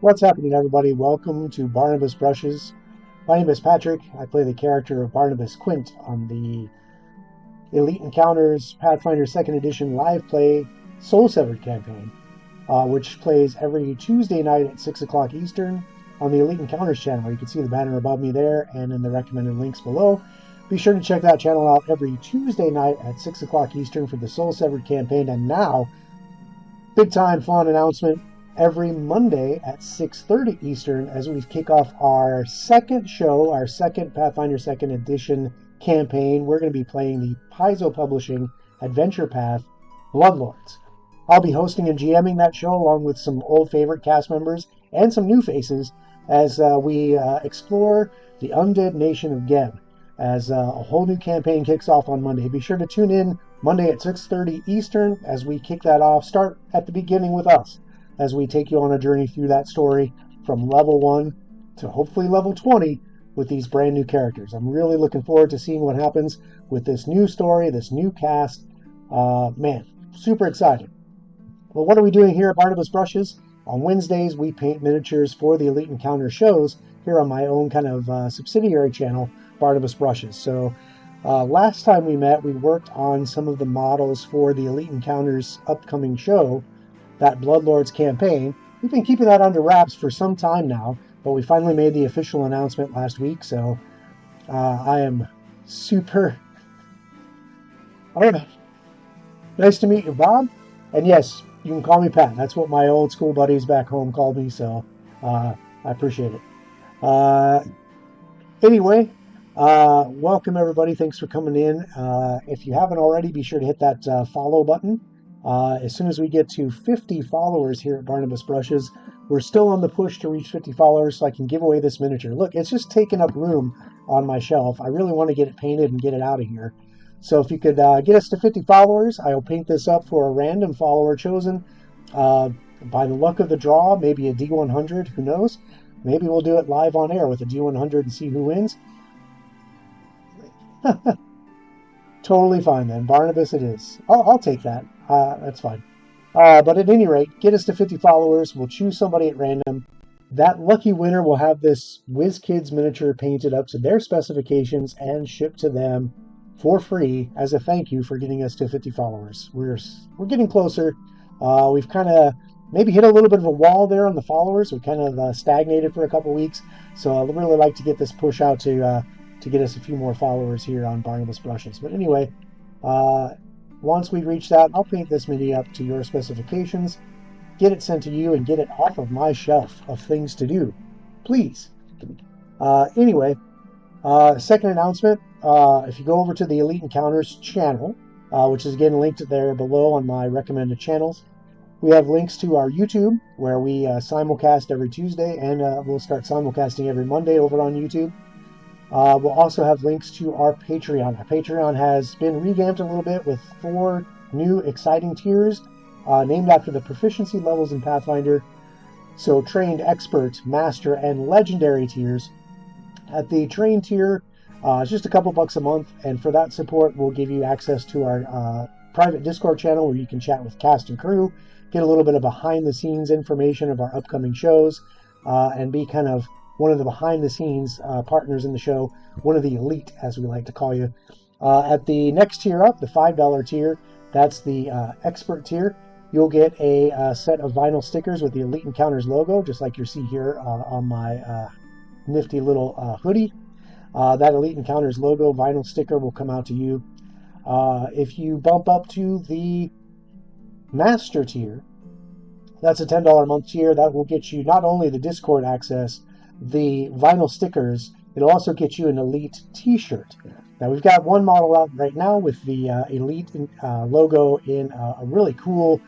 What's happening, everybody? Welcome to Barnabas Brushes. My name is Patrick. I play the character of Barnabas Quint on the Elite Encounters Pathfinder 2nd Edition live play Soul Severed campaign, which plays every Tuesday night at 6 o'clock Eastern on the Elite Encounters channel. You can see the banner above me there and in the recommended links below. Be sure to check that channel out every Tuesday night at 6 o'clock Eastern for the Soul Severed campaign. And now, big time fun announcement every Monday at 6:30 Eastern as we kick off our second show, our second Pathfinder 2nd Edition campaign. We're going to be playing the Paizo Publishing Adventure Path Bloodlords. I'll be hosting and GMing that show along with some old favorite cast members and some new faces as we explore the undead nation of Geb as a whole new campaign kicks off on Monday. Be sure to tune in Monday at 6:30 Eastern as we kick that off. Start at the beginning with us as we take you on a journey through that story from level 1 to hopefully level 20 with these brand new characters. I'm really looking forward to seeing what happens with this new story, this new cast. Man, super excited. Well, what are we doing here at Barnabas Brushes? On Wednesdays, we paint miniatures for the Elite Encounter shows here on my own kind of subsidiary channel, Barnabas Brushes. So last time we met, we worked on some of the models for the Elite Encounters upcoming show, that Bloodlords campaign. We've been keeping that under wraps for some time now, but we finally made the official announcement last week, so I am super... I don't know. Nice to meet you, Bob. And yes, you can call me Pat. That's what my old school buddies back home called me, so I appreciate it. Anyway, welcome everybody. Thanks for coming in. If you haven't already, be sure to hit that follow button. As soon as we get to 50 followers here at Barnabas Brushes, we're still on the push to reach 50 followers so I can give away this miniature. Look, it's just taking up room on my shelf. I really want to get it painted and get it out of here. So if you could get us to 50 followers, I'll paint this up for a random follower chosen. By the luck of the draw, maybe a D100, who knows? Maybe we'll do it live on air with a D100 and see who wins. Totally fine then. Barnabas it is. I'll take that. That's fine. But at any rate, get us to 50 followers. We'll choose somebody at random. That lucky winner will have this WizKids miniature painted up to their specifications and shipped to them for free as a thank you for getting us to 50 followers. We're getting closer. We've kind of maybe hit a little bit of a wall there on the followers. We kind of stagnated for a couple weeks. So I'd really like to get this push out to get us a few more followers here on Barnabas Brushes. But anyway, once we reach that, I'll paint this mini up to your specifications, get it sent to you, and get it off of my shelf of things to do. Please. Anyway, second announcement, if you go over to the Elite Encounters channel, which is again linked there below on my recommended channels, we have links to our YouTube, where we simulcast every Tuesday, and we'll start simulcasting every Monday over on YouTube. We'll also have links to our Patreon. Our Patreon has been revamped a little bit with 4 new exciting tiers named after the proficiency levels in Pathfinder. So trained, expert, master, and legendary tiers. At the trained tier, it's just a couple bucks a month, and for that support, we'll give you access to our private Discord channel where you can chat with cast and crew, get a little bit of behind-the-scenes information of our upcoming shows, and be kind of one of the behind-the-scenes partners in the show, one of the elite, as we like to call you. At the next tier up, the $5 tier, that's the expert tier. You'll get a set of vinyl stickers with the Elite Encounters logo, just like you see here on my nifty little hoodie. That Elite Encounters logo vinyl sticker will come out to you. If you bump up to the Master tier, that's a $10 a month tier. That will get you not only the Discord access, the vinyl stickers, it'll also get you an Elite t-shirt. Now we've got one model out right now with the Elite logo in a really cool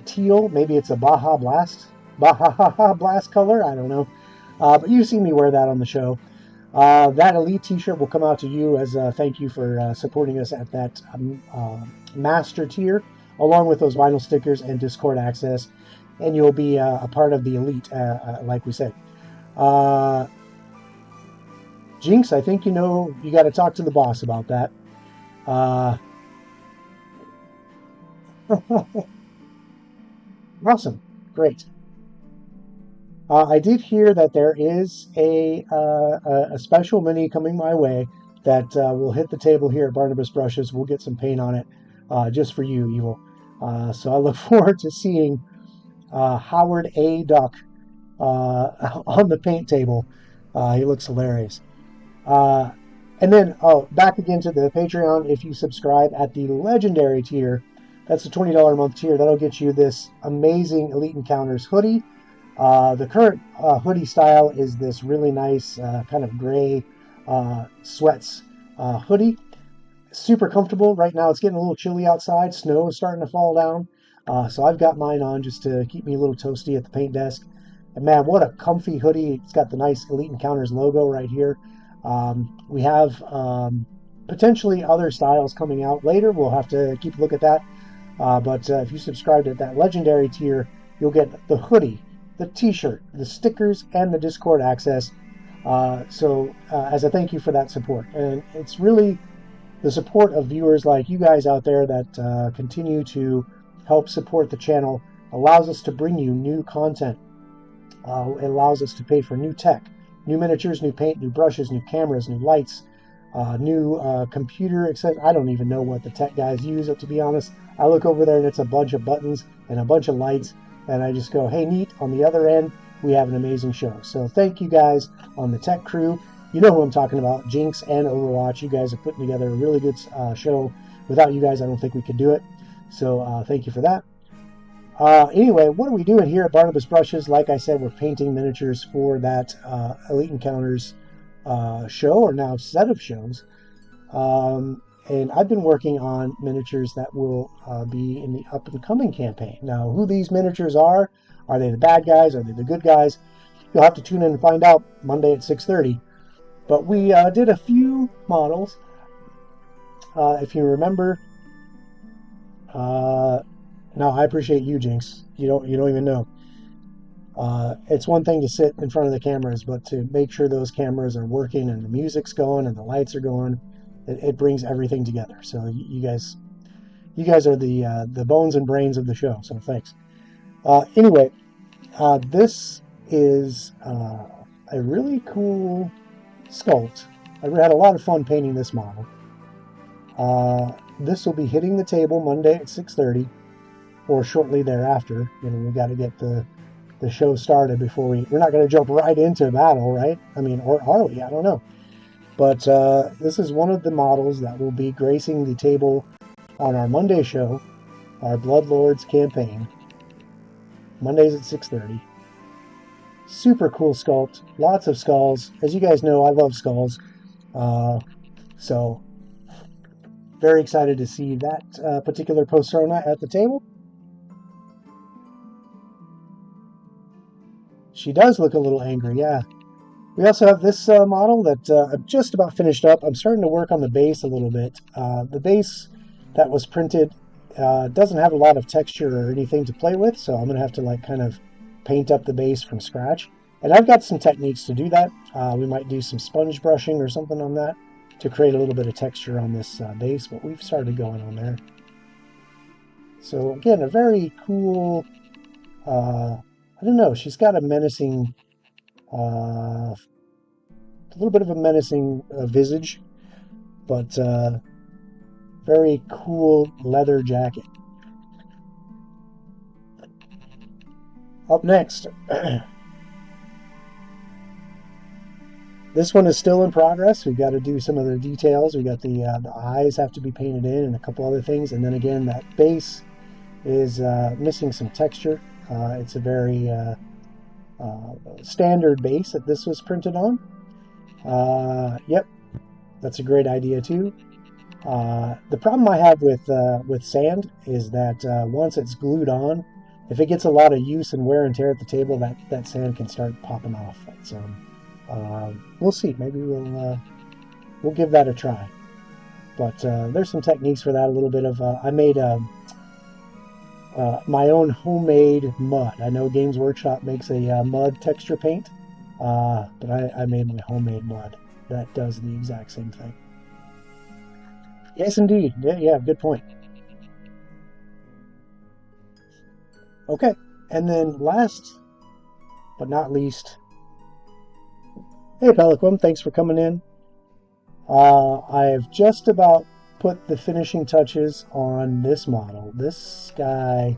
teal. Maybe it's a Baja Blast color, I don't know. But you've seen me wear that on the show. That Elite t-shirt will come out to you as a thank you for supporting us at that Master tier, along with those vinyl stickers and Discord access, and you'll be a part of the Elite, like we said. Jinx, I think you got to talk to the boss about that. Awesome. Great. I did hear that there is a special mini coming my way that will hit the table here at Barnabas Brushes. We'll get some paint on it just for you, Evil. So I look forward to seeing Howard A. Duck on the paint table. He looks hilarious. Uh, and then, back again to the Patreon. If you subscribe at the legendary tier, that's the $20 a month tier. That'll get you this amazing Elite Encounters hoodie. The current hoodie style is this really nice kind of gray sweats hoodie. Super comfortable. Right now it's getting a little chilly outside. Snow is starting to fall down. So I've got mine on just to keep me a little toasty at the paint desk. And man, what a comfy hoodie. It's got the nice Elite Encounters logo right here. We have potentially other styles coming out later. We'll have to keep a look at that. But if you subscribe to that legendary tier, you'll get the hoodie, the t-shirt, the stickers, and the Discord access. As a thank you for that support. And it's really the support of viewers like you guys out there that continue to help support the channel allows us to bring you new content. It allows us to pay for new tech, new miniatures, new paint, new brushes, new cameras, new lights, new computer, etc. I don't even know what the tech guys use, to be honest. I look over there and it's a bunch of buttons and a bunch of lights, and I just go, hey, neat. On the other end, we have an amazing show. So thank you guys on the tech crew. You know who I'm talking about, Jinx and Overwatch. You guys are putting together a really good show. Without you guys, I don't think we could do it. So thank you for that. Anyway, what are we doing here at Barnabas Brushes? Like I said, we're painting miniatures for that Elite Encounters show, or now set of shows. And I've been working on miniatures that will be in the up-and-coming campaign. Now, who these miniatures are they the bad guys? Are they the good guys? You'll have to tune in and find out Monday at 6:30. But we did a few models. If you remember, no, I appreciate you, Jinx. You don't even know. It's one thing to sit in front of the cameras, but to make sure those cameras are working and the music's going and the lights are going, it brings everything together. So you guys are the bones and brains of the show. So thanks. Anyway, this is a really cool sculpt. I had a lot of fun painting this model. This will be hitting the table Monday at 6:30, or shortly thereafter. We got to get the show started before we're not going to jump right into battle, right? I mean, or are we? I don't know. But this is one of the models that will be gracing the table on our Monday show, our Bloodlords campaign. Mondays at 6:30. Super cool sculpt. Lots of skulls. As you guys know, I love skulls. So very excited to see that particular persona at the table. She does look a little angry, yeah. We also have this model that I've just about finished up. I'm starting to work on the base a little bit. The base that was printed doesn't have a lot of texture or anything to play with, so I'm going to have to kind of paint up the base from scratch. And I've got some techniques to do that. We might do some sponge brushing or something on that to create a little bit of texture on this base, but we've started going on there. So again, a very cool, I don't know, she's got a menacing, a little bit of a menacing visage, but very cool leather jacket. Up next, this one is still in progress. We've got to do some of the details. We've got the eyes have to be painted in and a couple other things. And then again, that base is missing some texture. It's a very standard base that this was printed on. Yep, that's a great idea too. The problem I have with sand is that once it's glued on, if it gets a lot of use and wear and tear at the table, that sand can start popping off. So we'll see. Maybe we'll give that a try. But there's some techniques for that. A little bit of I made my own homemade mud. I know Games Workshop makes a mud texture paint, but I made my homemade mud that does the exact same thing. Yes, indeed. Yeah, good point. Okay, and then last but not least, hey Peliquim, thanks for coming in. I've just about put the finishing touches on this model. This guy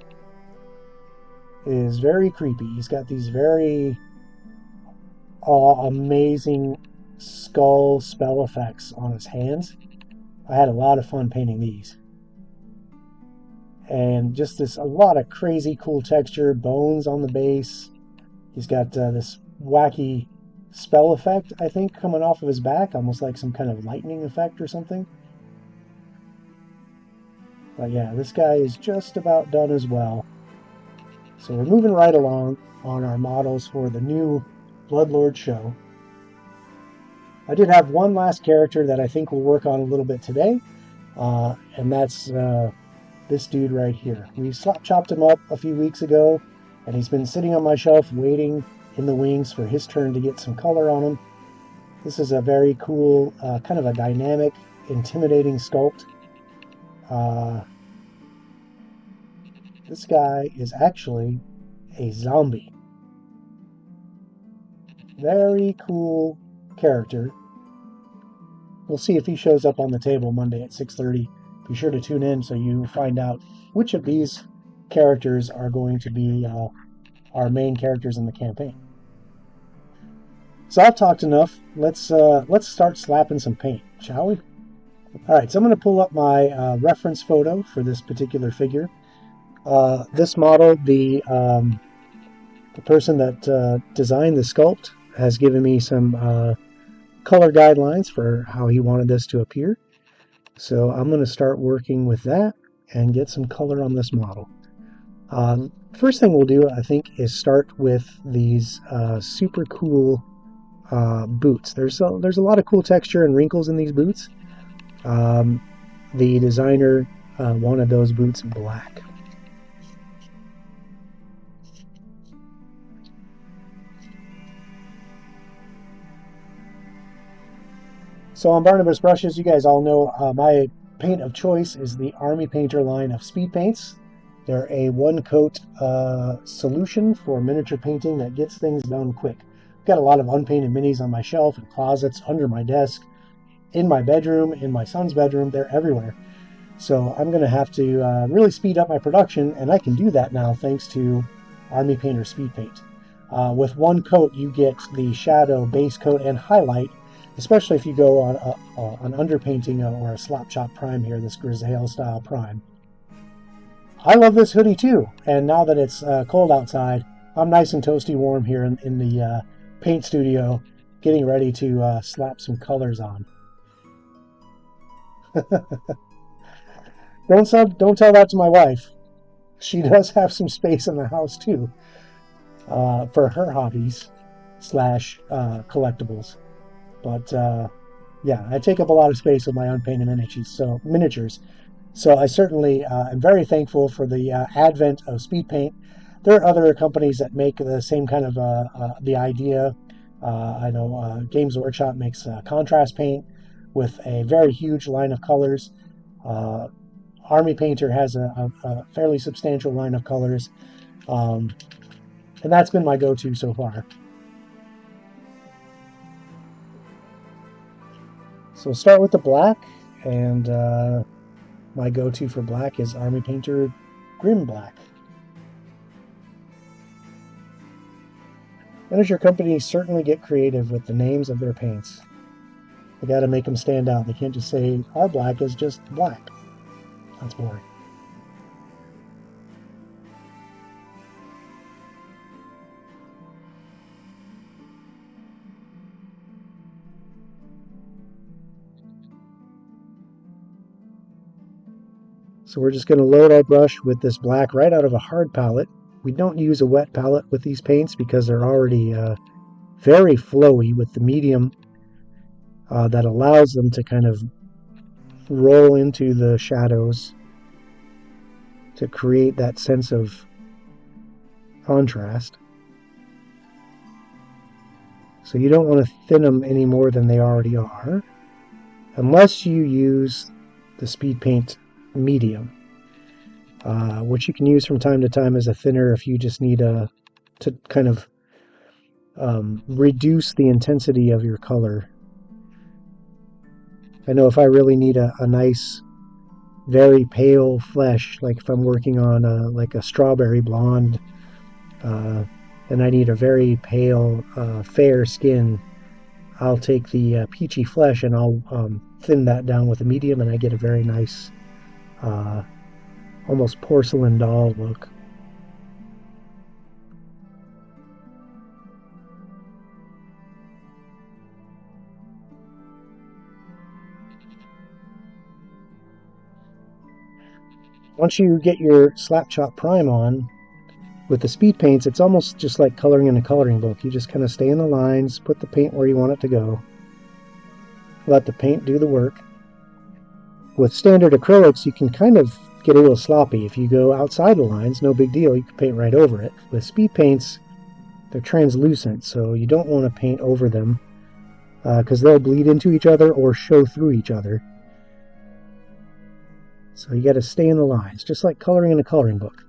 is very creepy. He's got these very amazing skull spell effects on his hands. I had a lot of fun painting these. And just a lot of crazy cool texture, bones on the base. He's got this wacky spell effect, I think, coming off of his back, almost like some kind of lightning effect or something. But yeah, this guy is just about done as well. So we're moving right along on our models for the new Bloodlord show. I did have one last character that I think we'll work on a little bit today, and that's this dude right here. We chopped him up a few weeks ago, and he's been sitting on my shelf waiting in the wings for his turn to get some color on him. This is a very cool, kind of a dynamic, intimidating sculpt. This guy is actually a zombie. Very cool character. We'll see if he shows up on the table Monday at 6:30. Be sure to tune in so you find out which of these characters are going to be our main characters in the campaign. So I've talked enough. Let's start slapping some paint, shall we? All right, so I'm going to pull up my reference photo for this particular figure. This model, the person that designed the sculpt has given me some color guidelines for how he wanted this to appear. So I'm going to start working with that and get some color on this model. First thing we'll do, I think, is start with these super cool boots. There's a lot of cool texture and wrinkles in these boots. The designer wanted those boots black. So on Barnabas Brushes, you guys all know my paint of choice is the Army Painter line of speed paints. They're a one-coat solution for miniature painting that gets things done quick. I've got a lot of unpainted minis on my shelf and closets, under my desk, in my bedroom, in my son's bedroom. They're everywhere. So I'm going to have to really speed up my production, and I can do that now thanks to Army Painter Speed Paint. With one coat, you get the shadow, base coat, and highlight, especially if you go on an underpainting or a slap chop prime here, this grisaille style prime. I love this hoodie too, and now that it's cold outside, I'm nice and toasty warm here in the paint studio, getting ready to slap some colors on. Don't tell that to my wife. She does have some space in the house too, for her hobbies / collectibles. But yeah, I take up a lot of space with my unpainted miniatures. So I certainly am very thankful for the advent of speed paint. There are other companies that make the same kind of the idea. I know Games Workshop makes contrast paint with a very huge line of colors. Army Painter has a fairly substantial line of colors, and that's been my go-to so far. So we'll start with the black, and my go-to for black is Army Painter Grim Black. Miniature companies certainly get creative with the names of their paints. They got to make them stand out. They can't just say, our black is just black. That's boring. So we're just going to load our brush with this black right out of a hard palette. We don't use a wet palette with these paints because they're already very flowy with the medium that allows them to kind of roll into the shadows to create that sense of contrast. So you don't want to thin them any more than they already are, unless you use the speed paint medium, which you can use from time to time as a thinner if you just need to kind of reduce the intensity of your color. I know if I really need a nice, very pale flesh, like if I'm working on like a strawberry blonde, and I need a very pale, fair skin, I'll take the peachy flesh and I'll thin that down with a medium, and I get a very nice, uh, almost porcelain doll look. Once you get your slap chop prime on with the speed paints, it's almost just like coloring in a coloring book. You just kind of stay in the lines, put the paint where you want it to go, let the paint do the work. With standard acrylics, you can kind of get a little sloppy. If you go outside the lines, no big deal, you can paint right over it. With speed paints, they're translucent, so you don't want to paint over them because they'll bleed into each other or show through each other. So you got to stay in the lines, just like coloring in a coloring book.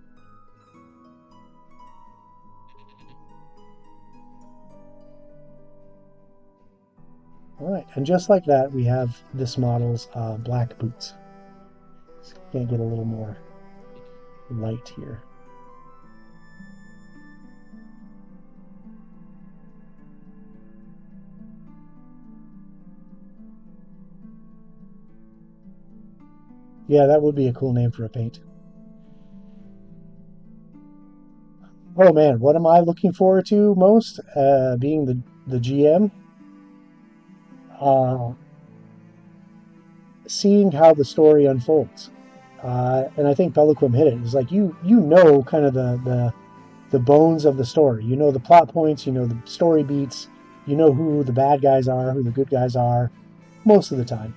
All right, and just like that, we have this model's black boots. Can't get a little more light here. Yeah, that would be a cool name for a paint. Oh man, what am I looking forward to most? Being the GM, uh, seeing how the story unfolds. And I think Bellaquim hit it. It's like you know kind of the bones of the story. You know the plot points. You know the story beats. You know who the bad guys are, who the good guys are, most of the time.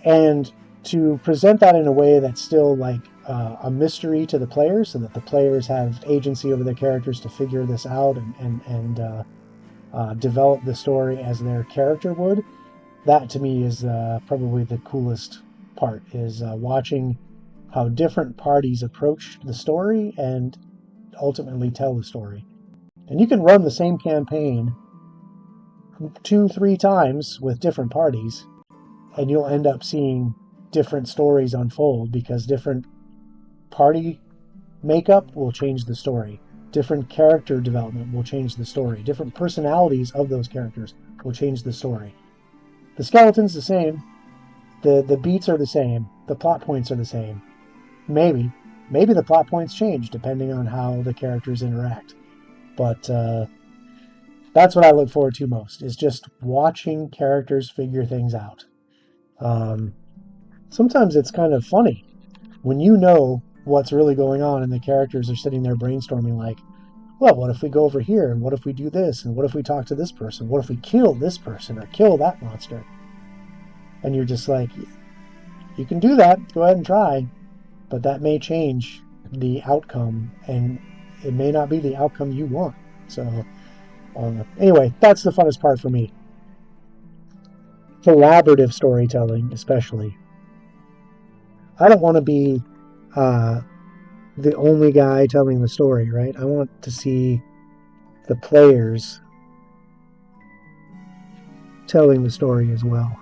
And to present that in a way that's still like a mystery to the players, so that the players have agency over their characters to figure this out and develop the story as their character would. That to me is probably the coolest part, is watching how different parties approach the story and ultimately tell the story. And you can run the same campaign 2-3 times with different parties, and you'll end up seeing different stories unfold because different party makeup will change the story. Different character development will change the story. Different personalities of those characters will change the story. The skeleton's the same. The beats are the same. The plot points are the same. Maybe the plot points change depending on how the characters interact. But that's what I look forward to most, is just watching characters figure things out. Sometimes it's kind of funny when you know what's really going on and the characters are sitting there brainstorming like, well, what if we go over here, and what if we do this, and what if we talk to this person, what if we kill this person or kill that monster? And you're just like, you can do that, go ahead and try, but that may change the outcome, and it may not be the outcome you want. So anyway, that's the funnest part for me. Collaborative storytelling, especially. I don't want to be the only guy telling the story, right? I want to see the players telling the story as well.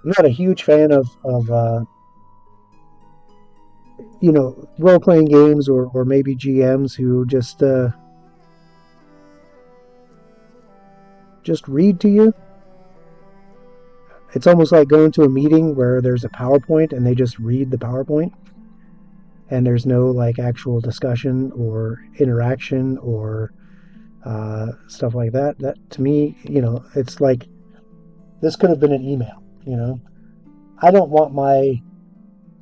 I'm not a huge fan of role playing games or maybe GMs who just read to you. It's almost like going to a meeting where there's a PowerPoint and they just read the PowerPoint, and there's no like actual discussion or interaction or stuff like that. That to me, it's like this could have been an email. I don't want my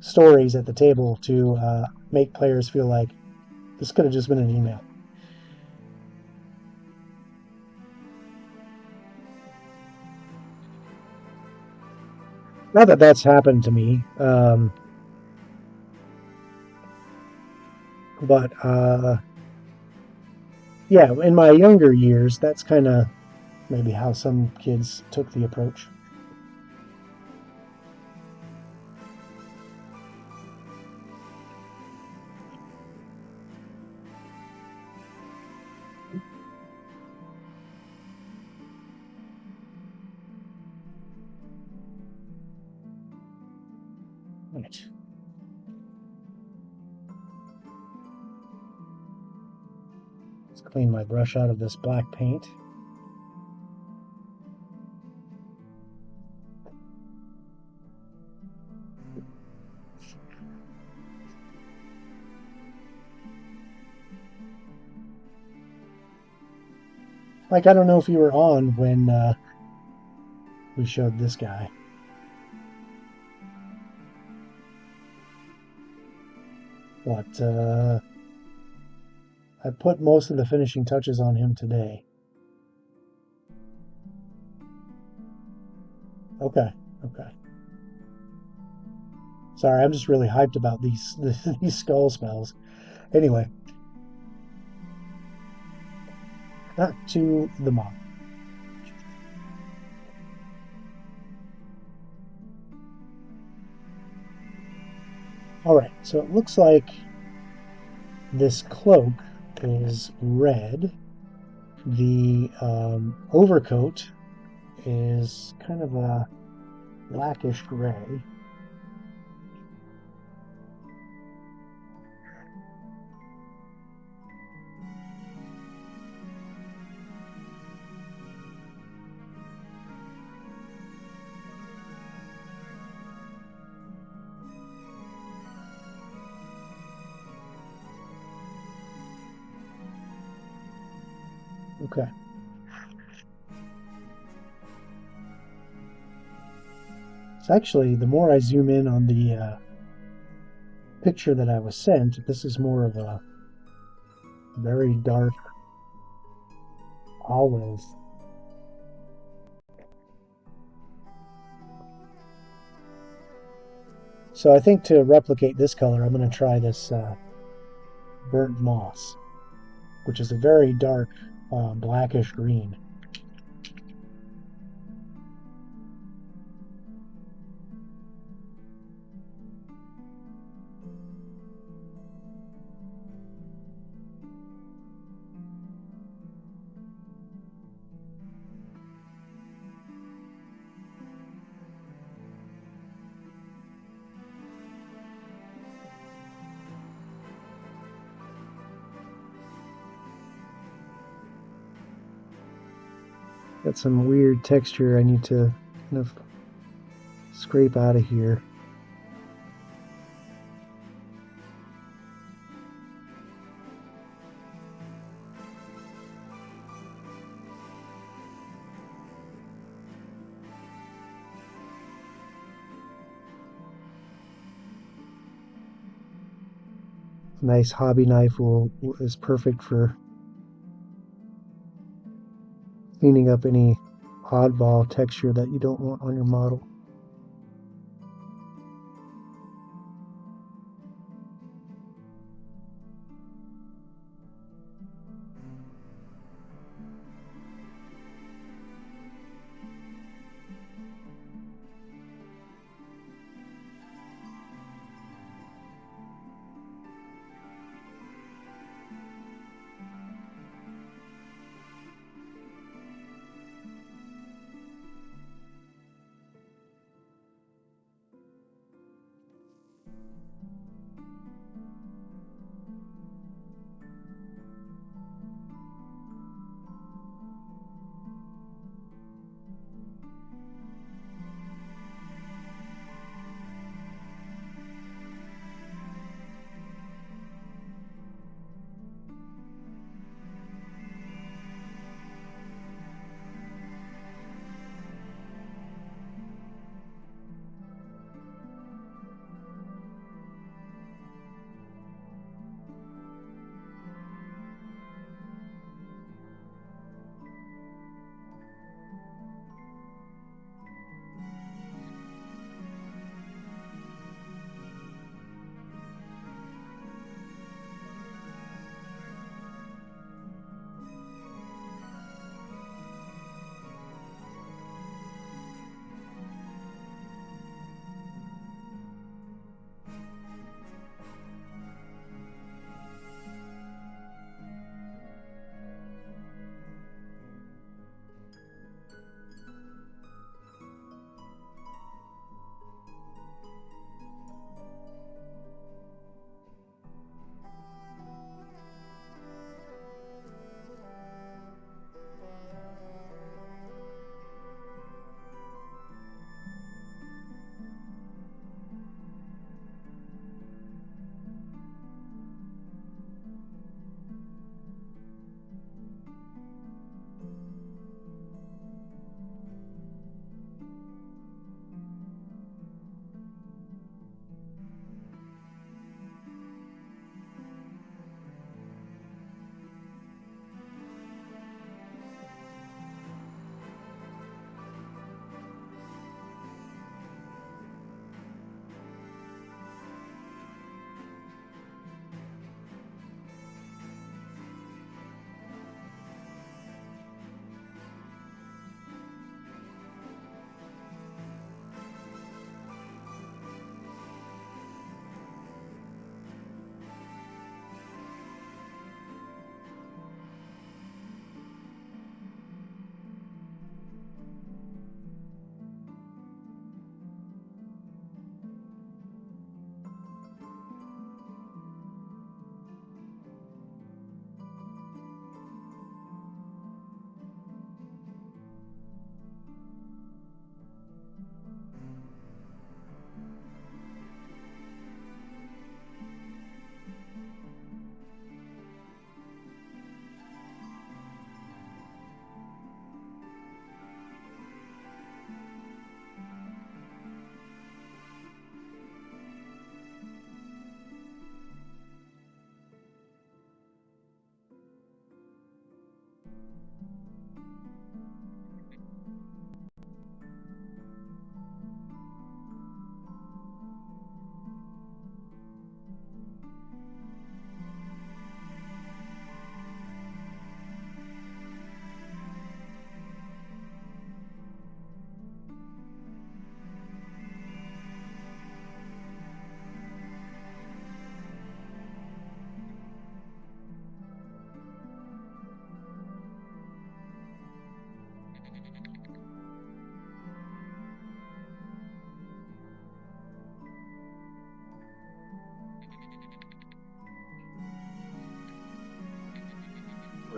stories at the table to make players feel like this could have just been an email. Not that that's happened to me, but yeah, in my younger years, that's kind of maybe how some kids took the approach. Right. Let's clean my brush out of this black paint. Like, I don't know if you were on when we showed this guy, but I put most of the finishing touches on him today. Okay, okay. Sorry, I'm just really hyped about these these skull smells. Anyway, back to the model. All right, so it looks like this cloak is red. The overcoat is kind of a blackish gray. Okay. So actually, the more I zoom in on the picture that I was sent, this is more of a very dark olive. So I think to replicate this color, I'm going to try this burnt moss, which is a very dark blackish green. Got some weird texture I need to kind of scrape out of here. Nice hobby knife is perfect for cleaning up any oddball texture that you don't want on your model.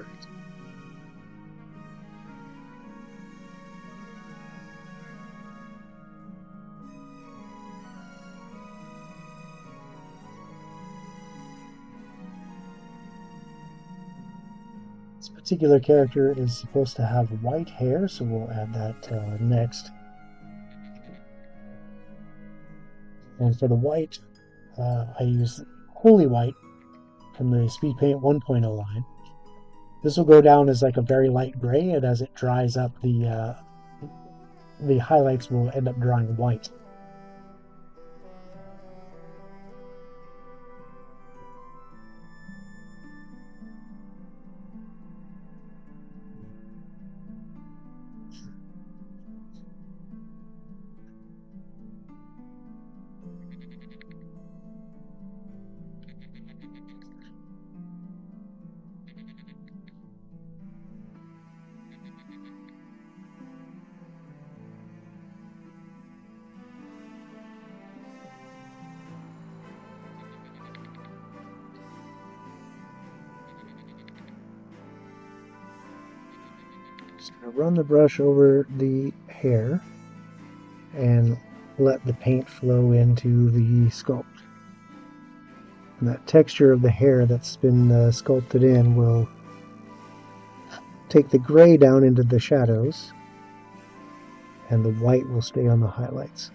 Perfect. This particular character is supposed to have white hair, so we'll add that next. And for the white, I use Holy White from the Speed Paint 1.0 line. This will go down as like a very light gray, and as it dries up, the highlights will end up drying white. Just going to run the brush over the hair and let the paint flow into the sculpt. And that texture of the hair that's been sculpted in will take the gray down into the shadows, and the white will stay on the highlights.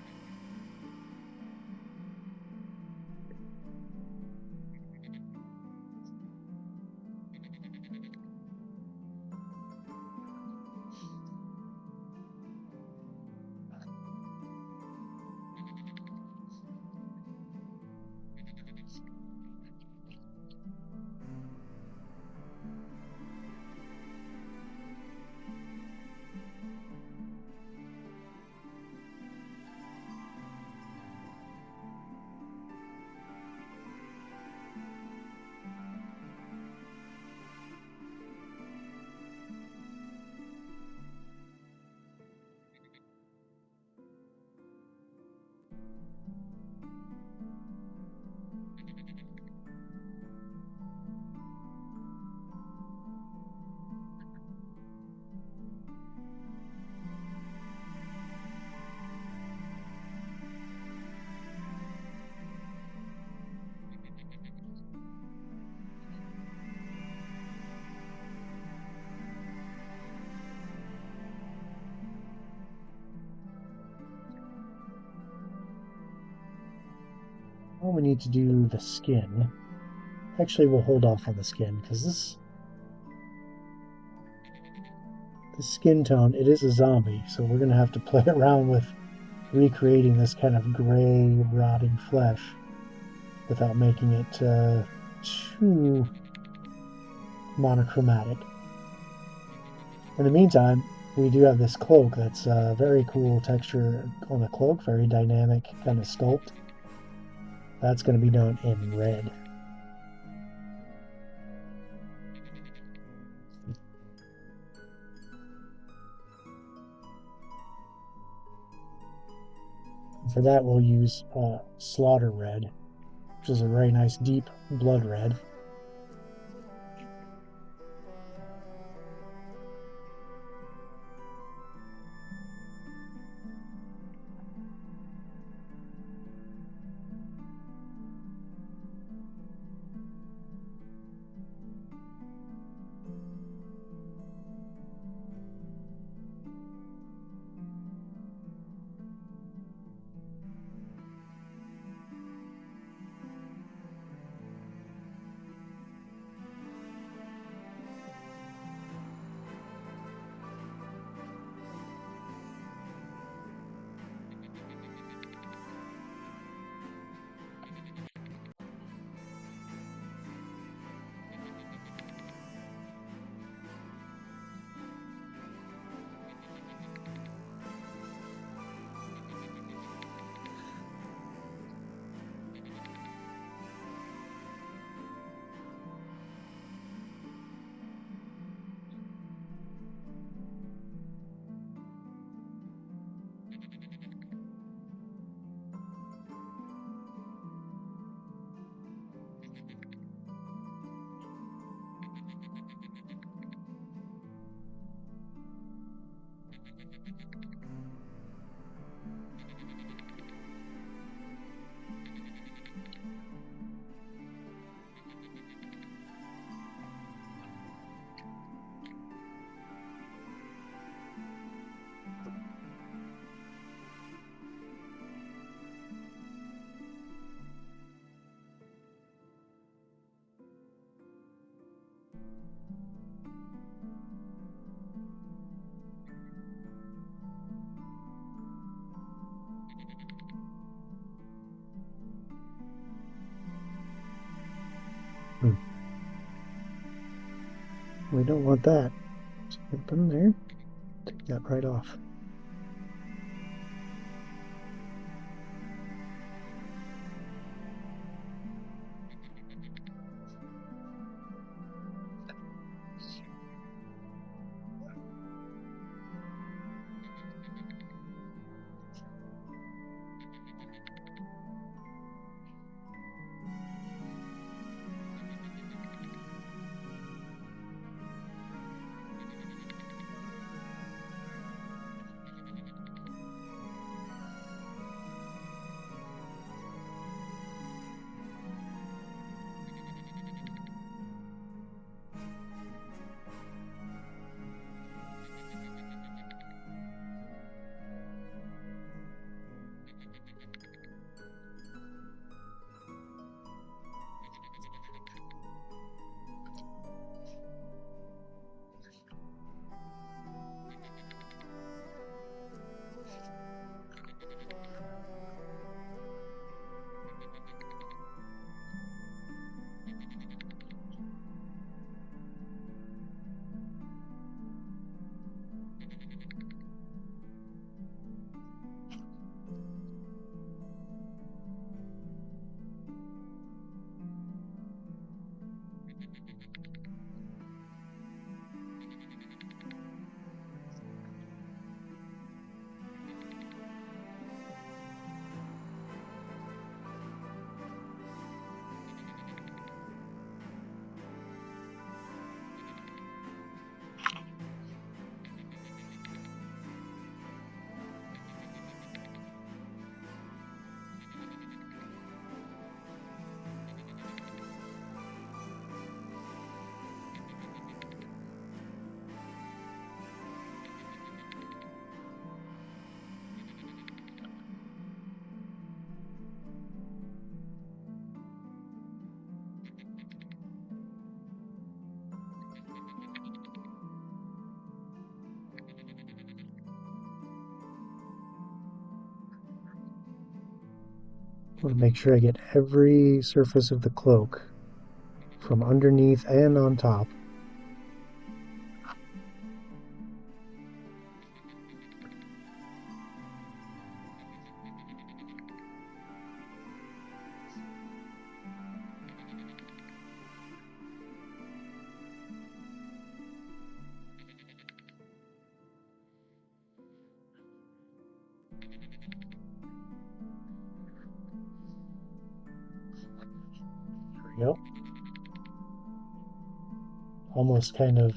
Now we need to do the skin. Actually, we'll hold off on the skin because the skin tone, it is a zombie, so we're going to have to play around with recreating this kind of gray, rotting flesh without making it too monochromatic. In the meantime, we do have this cloak that's a very cool texture on the cloak, very dynamic kind of sculpt. That's going to be done in red. For that, we'll use Slaughter Red, which is a very nice deep blood red. We don't want that. So put them there. Take that right off. I want to make sure I get every surface of the cloak from underneath and on top. There we go. Almost kind of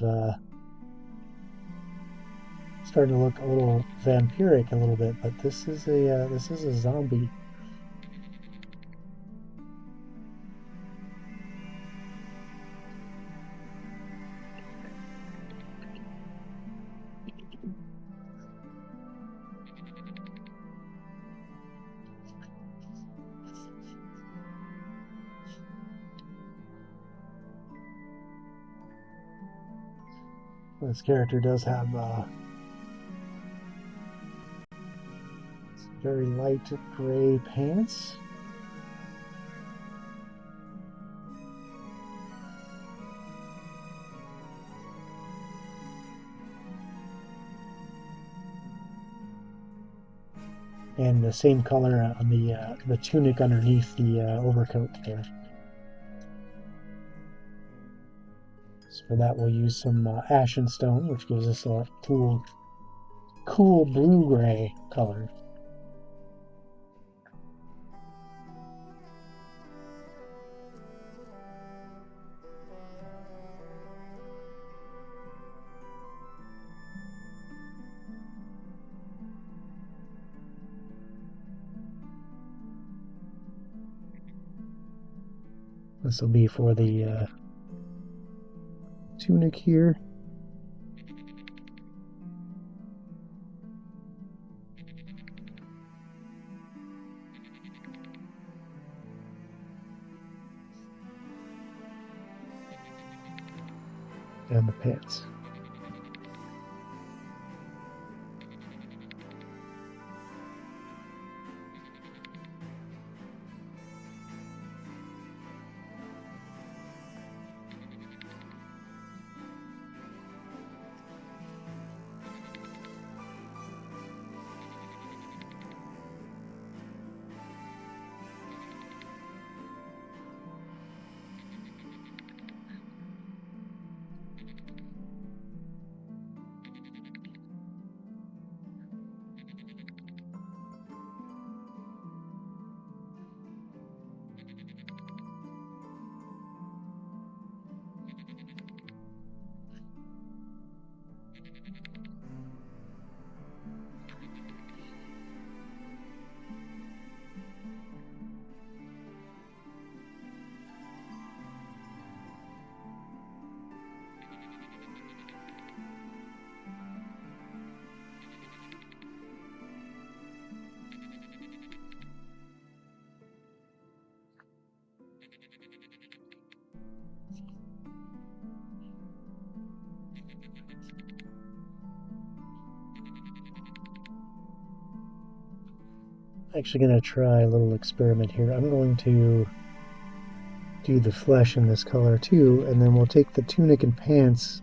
starting to look a little vampiric a little bit, but this is a zombie. This character does have very light gray pants. And the same color on the tunic underneath the overcoat there. So for that we'll use some ashen stone, which gives us a cool blue-gray color. This will be for the tunic here. And the pants. Actually going to try a little experiment here. I'm going to do the flesh in this color too, and then we'll take the tunic and pants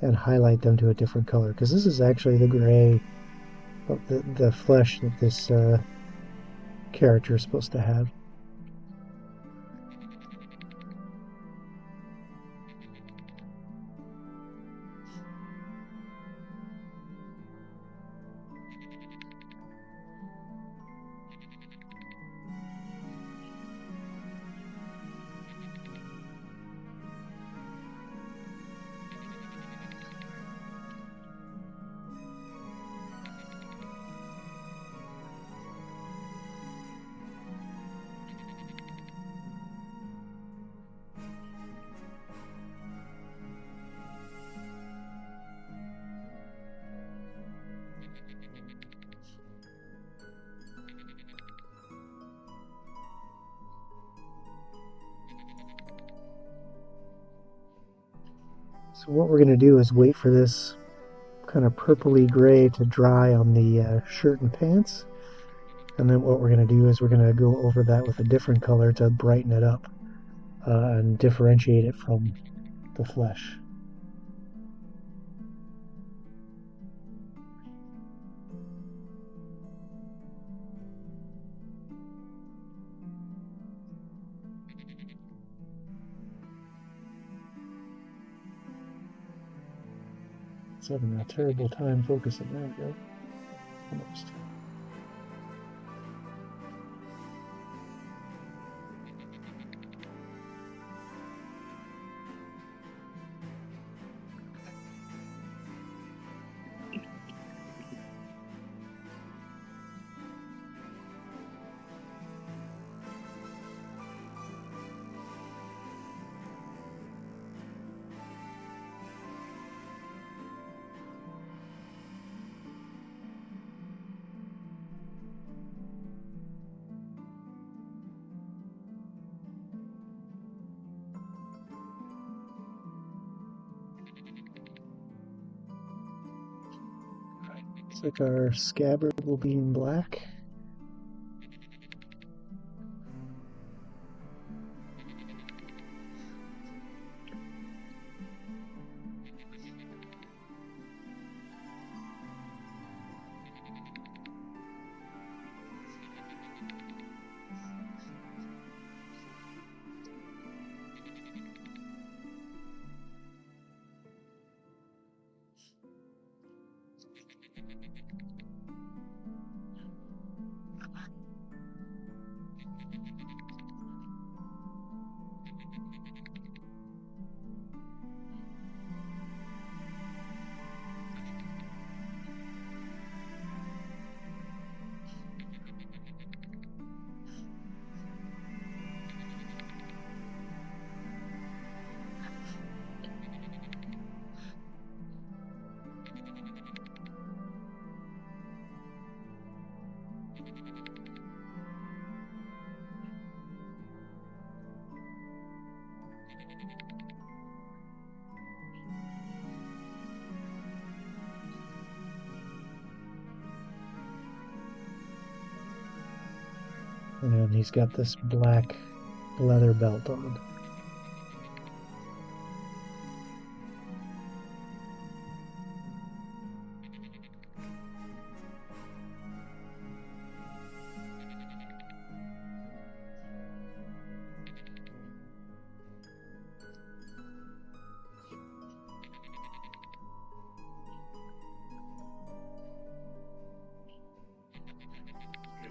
and highlight them to a different color, because this is actually the gray of the flesh that this character is supposed to have. So what we're going to do is wait for this kind of purpley gray to dry on the shirt and pants. And then what we're going to do is we're going to go over that with a different color to brighten it up and differentiate it from the flesh. It's having a terrible time focusing. There we go. Almost. Looks like our scabbard will be in black. And he's got this black leather belt on.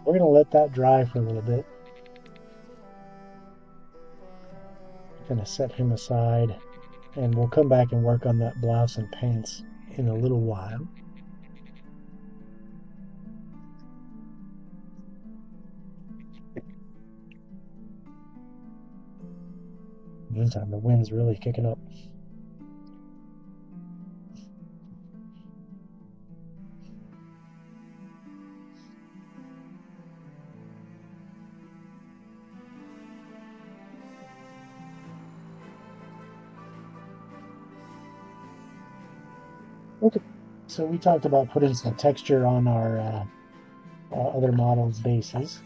We're going to let that dry for a little bit. Going to set him aside, and we'll come back and work on that blouse and pants in a little while. Meantime, the wind's really kicking up. Okay, so we talked about putting some texture on our other models' bases.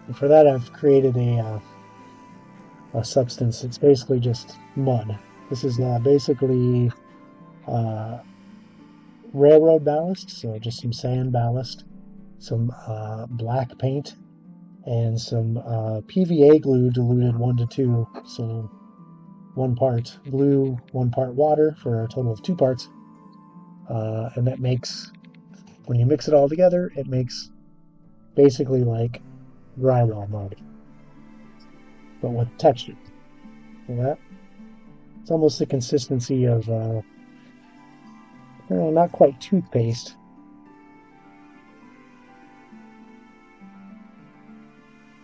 And for that, I've created a substance. It's basically just mud. This is basically railroad ballast, so just some sand ballast, some black paint, and some PVA glue diluted 1 to 2. So 1 part glue, 1 part water for a total of 2 parts. And that makes, when you mix it all together, it makes basically like drywall mud, but with texture. See that? It's almost the consistency of, not quite toothpaste.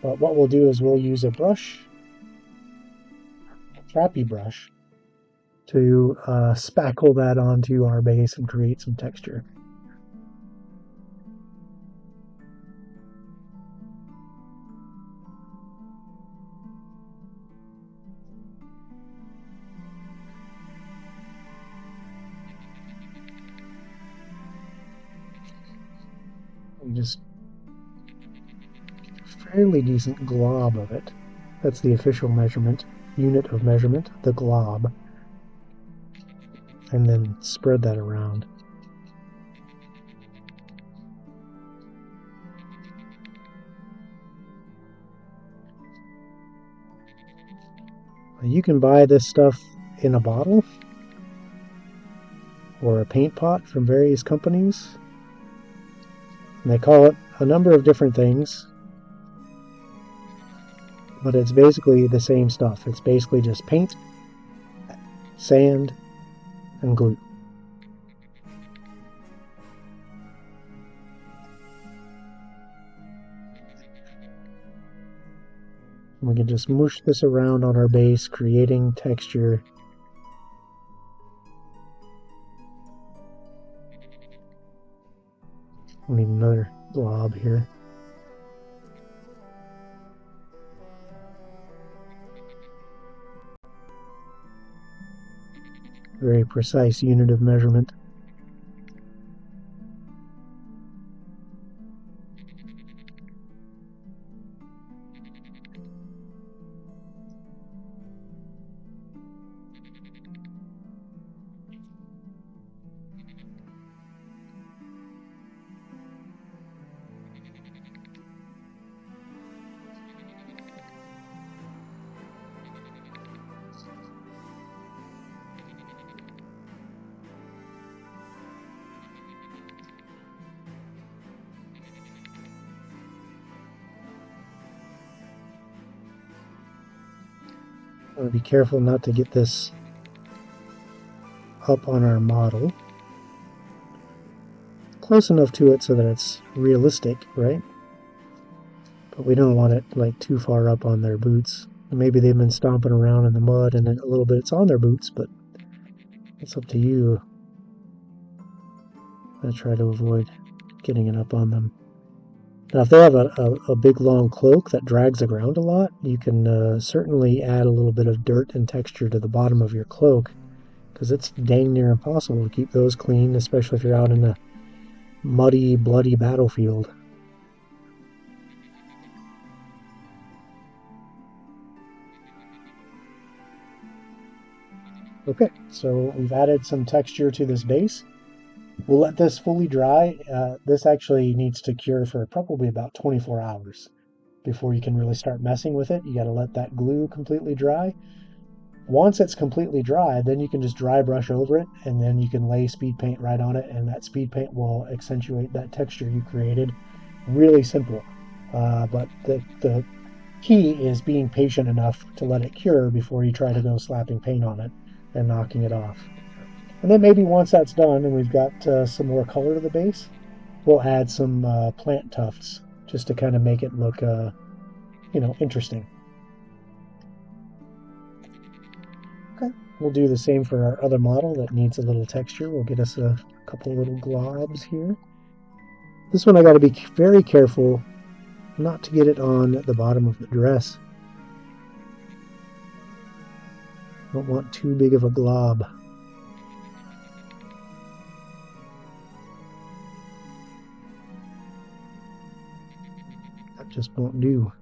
But what we'll do is we'll use a brush, a trappy brush, to spackle that onto our base and create some texture. And just fairly decent glob of it. That's the official measurement, unit of measurement, the glob. And then spread that around. You can buy this stuff in a bottle or a paint pot from various companies. And they call it a number of different things, but it's basically the same stuff. It's basically just paint, sand, and glue. And we can just mush this around on our base, creating texture. We need another blob here. Very precise unit of measurement. I want to be careful not to get this up on our model. Close enough to it so that it's realistic, right? But we don't want it like too far up on their boots. Maybe they've been stomping around in the mud and a little bit it's on their boots, but it's up to you. I try to avoid getting it up on them. Now, if they have a big long cloak that drags the ground a lot, you can certainly add a little bit of dirt and texture to the bottom of your cloak, because it's dang near impossible to keep those clean, especially if you're out in a muddy, bloody battlefield. Okay, so we've added some texture to this base. We'll let this fully dry. This actually needs to cure for probably about 24 hours before you can really start messing with it. You got to let that glue completely dry. Once it's completely dry, then you can just dry brush over it, and then you can lay speed paint right on it, and that speed paint will accentuate that texture you created. Really simple. But the key is being patient enough to let it cure before you try to go slapping paint on it and knocking it off. And then maybe once that's done and we've got some more color to the base, we'll add some plant tufts just to kind of make it look, interesting. Okay, we'll do the same for our other model that needs a little texture. We'll get us a couple little globs here. This one I got to be very careful not to get it on the bottom of the dress. Don't want too big of a glob. That just won't do.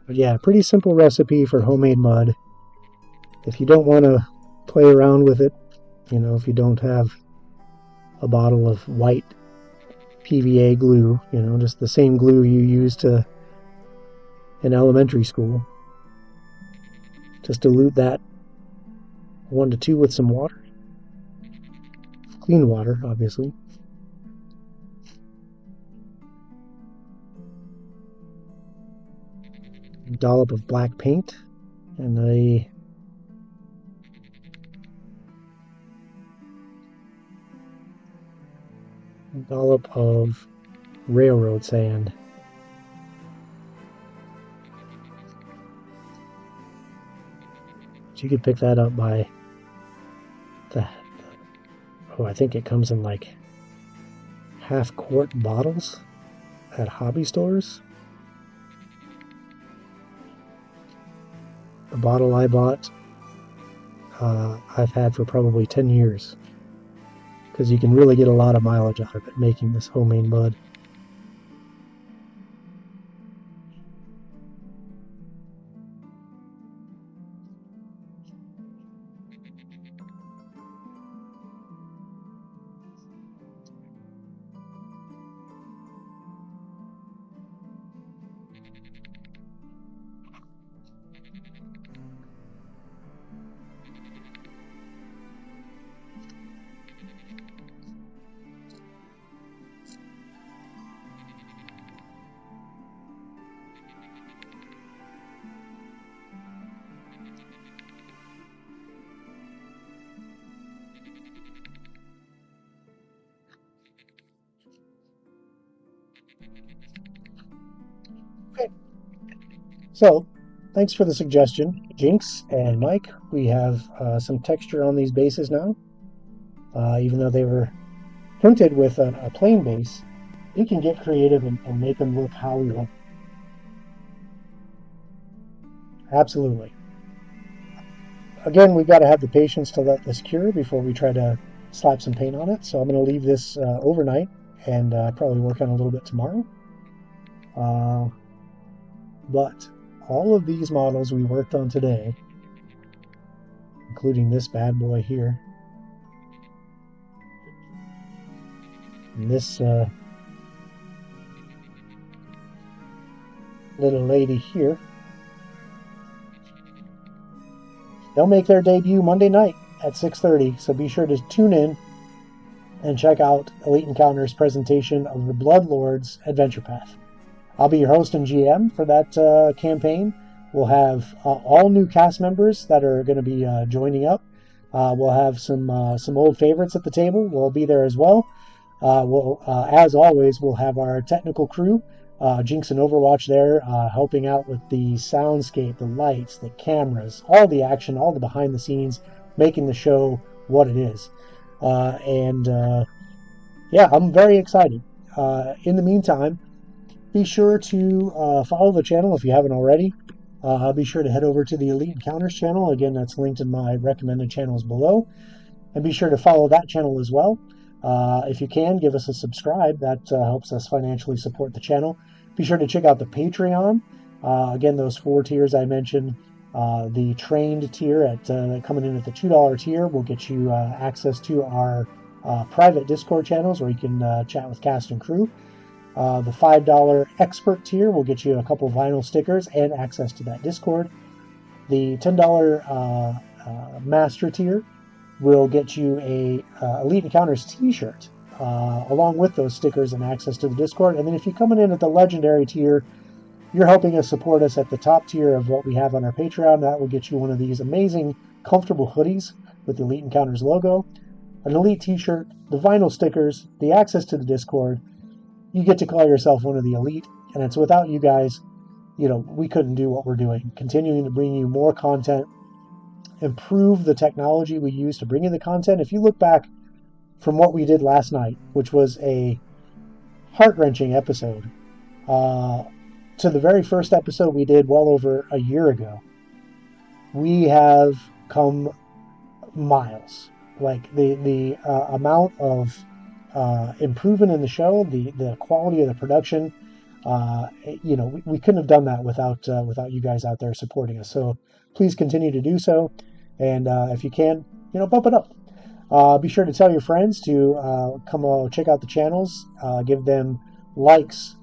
But yeah, pretty simple recipe for homemade mud. If you don't want to play around with it, if you don't have a bottle of white PVA glue, just the same glue you used in elementary school, just dilute that 1 to 2 with some water. Clean water, obviously. A dollop of black paint and a dollop of railroad sand. So you could pick that up by I think it comes in like half-quart bottles at hobby stores. The bottle I bought, I've had for probably 10 years. Because you can really get a lot of mileage out of it making this homemade mud. Okay, so thanks for the suggestion, Jinx and Mike. We have some texture on these bases now. Even though they were printed with a plain base, you can get creative and make them look how we want. Absolutely. Again, we've got to have the patience to let this cure before we try to slap some paint on it. So I'm going to leave this overnight and probably work on a little bit tomorrow. But all of these models we worked on today, including this bad boy here, and this little lady here, they'll make their debut Monday night at 6:30, so be sure to tune in and check out Elite Encounters' presentation of the Bloodlords Adventure Path. I'll be your host and GM for that campaign. We'll have all new cast members that are going to be joining up. We'll have some old favorites at the table. We'll be there as well. As always, we'll have our technical crew, Jinx and Overwatch there, helping out with the soundscape, the lights, the cameras, all the action, all the behind the scenes, making the show what it is. Yeah, I'm very excited. In the meantime, be sure to follow the channel if you haven't already. Be sure to head over to the Elite Encounters channel. Again, that's linked in my recommended channels below. And be sure to follow that channel as well. If you can, give us a subscribe. That helps us financially support the channel. Be sure to check out the Patreon. Again, those 4 tiers I mentioned. The trained tier coming in at the $2 tier will get you access to our private Discord channels where you can chat with cast and crew. The $5 expert tier will get you a couple vinyl stickers and access to that Discord. The $10 master tier will get you a Elite Encounters t-shirt along with those stickers and access to the Discord. And then if you're coming in at the legendary tier, you're helping us support us at the top tier of what we have on our Patreon. That will get you one of these amazing comfortable hoodies with the Elite Encounters logo, an Elite t-shirt, the vinyl stickers, the access to the Discord. You get to call yourself one of the Elite, and it's without you guys, we couldn't do what we're doing. Continuing to bring you more content, improve the technology we use to bring in the content. If you look back from what we did last night, which was a heart-wrenching episode, to the very first episode we did well over a year ago, we have come miles. Like the amount of improvement in the show, the quality of the production, we couldn't have done that without you guys out there supporting us. So please continue to do so, and if you can, bump it up. Be sure to tell your friends to come check out the channels. Give them likes,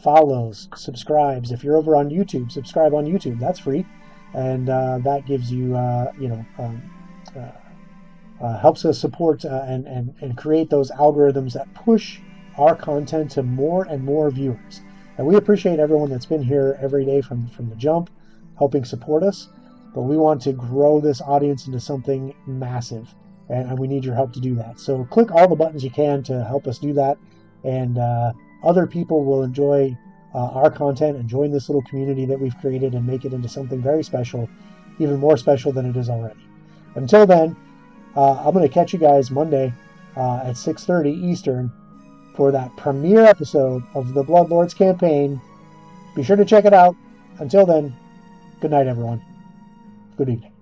follows, subscribes. If you're over on YouTube, subscribe on YouTube. That's free, and that gives you, helps us support and create those algorithms that push our content to more and more viewers. And we appreciate everyone that's been here every day from the jump, helping support us. But we want to grow this audience into something massive, and we need your help to do that. So click all the buttons you can to help us do that, and other people will enjoy our content and join this little community that we've created and make it into something very special, even more special than it is already. Until then, I'm going to catch you guys Monday at 6:30 Eastern for that premiere episode of the Bloodlords campaign. Be sure to check it out. Until then, good night, everyone. Good evening.